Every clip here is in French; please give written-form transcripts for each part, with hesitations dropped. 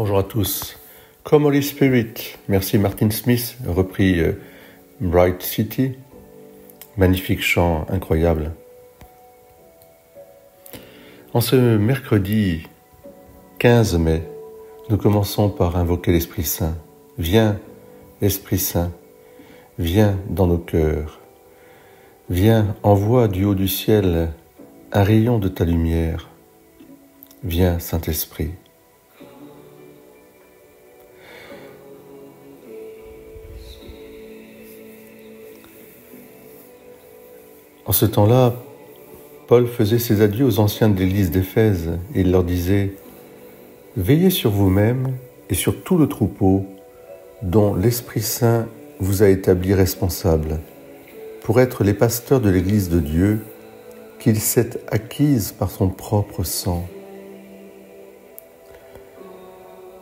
Bonjour à tous. Come Holy Spirit, merci Martin Smith, repris Bright City, magnifique chant incroyable. En ce mercredi 15 mai, nous commençons par invoquer l'Esprit Saint. Viens, Esprit Saint, viens dans nos cœurs. Viens, envoie du haut du ciel un rayon de ta lumière. Viens, Saint-Esprit. En ce temps-là, Paul faisait ses adieux aux anciens de l'église d'Éphèse et il leur disait « Veillez sur vous-même et sur tout le troupeau dont l'Esprit Saint vous a établis responsables pour être les pasteurs de l'église de Dieu qu'il s'est acquise par son propre sang. »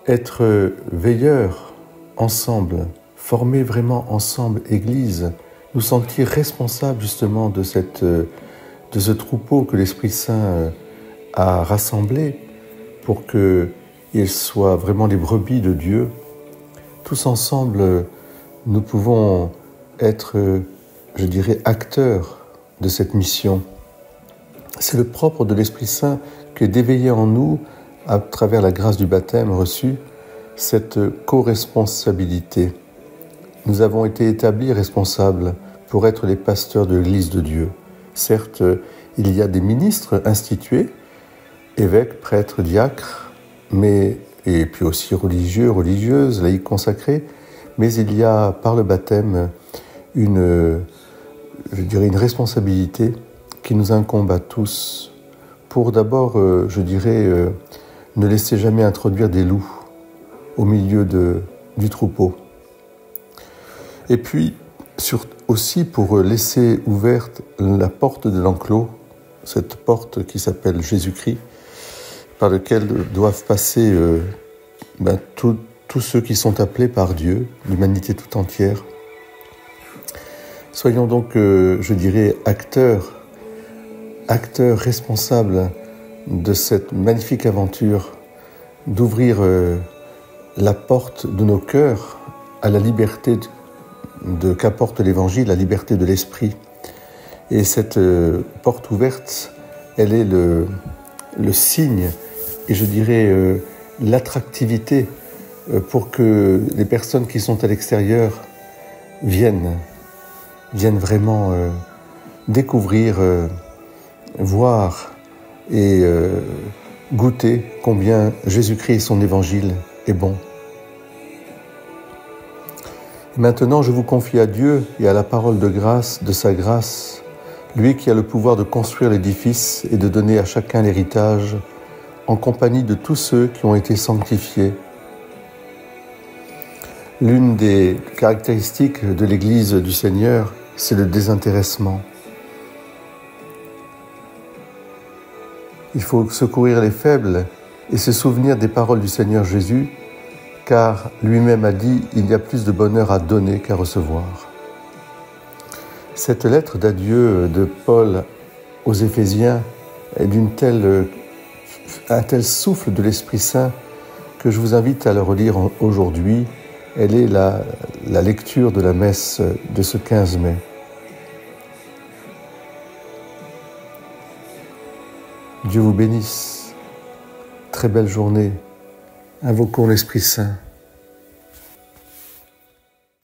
Être veilleurs ensemble, former vraiment ensemble Église, nous sentir responsables justement de ce troupeau que l'Esprit Saint a rassemblé pour qu'ils soient vraiment les brebis de Dieu. Tous ensemble, nous pouvons être, je dirais, acteurs de cette mission. C'est le propre de l'Esprit Saint que d'éveiller en nous, à travers la grâce du baptême reçu, cette co-responsabilité. Nous avons été établis responsables pour être les pasteurs de l'Église de Dieu. Certes, il y a des ministres institués, évêques, prêtres, diacres, et puis aussi religieux, religieuses, laïcs consacrés, mais il y a par le baptême une responsabilité qui nous incombe à tous pour d'abord, ne laisser jamais introduire des loups au milieu du troupeau. Et puis, aussi pour laisser ouverte la porte de l'enclos, cette porte qui s'appelle Jésus-Christ, par laquelle doivent passer tous ceux qui sont appelés par Dieu, l'humanité tout entière. Soyons donc, acteurs responsables de cette magnifique aventure d'ouvrir la porte de nos cœurs à la liberté qu'apporte l'Évangile, la liberté de l'Esprit. Et cette porte ouverte, elle est le signe et l'attractivité pour que les personnes qui sont à l'extérieur viennent vraiment découvrir, voir et goûter combien Jésus-Christ et son Évangile est bon. Maintenant, je vous confie à Dieu et à la parole de grâce, de sa grâce, lui qui a le pouvoir de construire l'édifice et de donner à chacun l'héritage, en compagnie de tous ceux qui ont été sanctifiés. L'une des caractéristiques de l'Église du Seigneur, c'est le désintéressement. Il faut secourir les faibles et se souvenir des paroles du Seigneur Jésus, car lui-même a dit « Il y a plus de bonheur à donner qu'à recevoir ». Cette lettre d'adieu de Paul aux Éphésiens est un tel souffle de l'Esprit Saint que je vous invite à le relire aujourd'hui. Elle est la lecture de la messe de ce 15 mai. Dieu vous bénisse. Très belle journée. Invoquons l'Esprit Saint.